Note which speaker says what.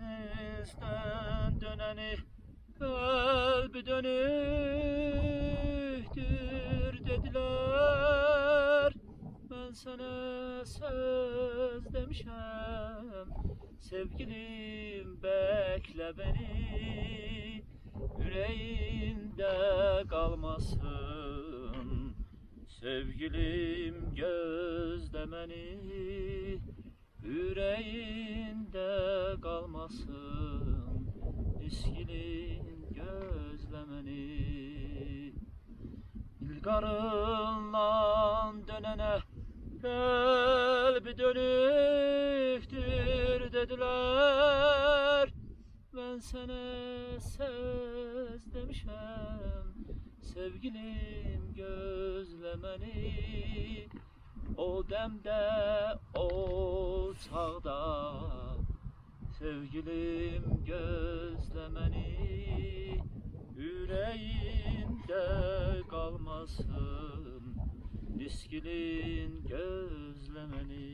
Speaker 1: denizden döneni kalbi dönüktür dediler. Ben sana söz demişem, sevgilim bekle beni, yüreğinde kalmasın. Sevgilim gözlemeni, yüreğinde kalmasın. Miskinin gözlemeni. İlgarından dönene kalbi dönüktür dediler. Ben sana söz demişem, sevgilim gözlemeni. O demde o çağda sevgilim gözlemeni, yüreğinde kalmasın miskinin gözlemeni.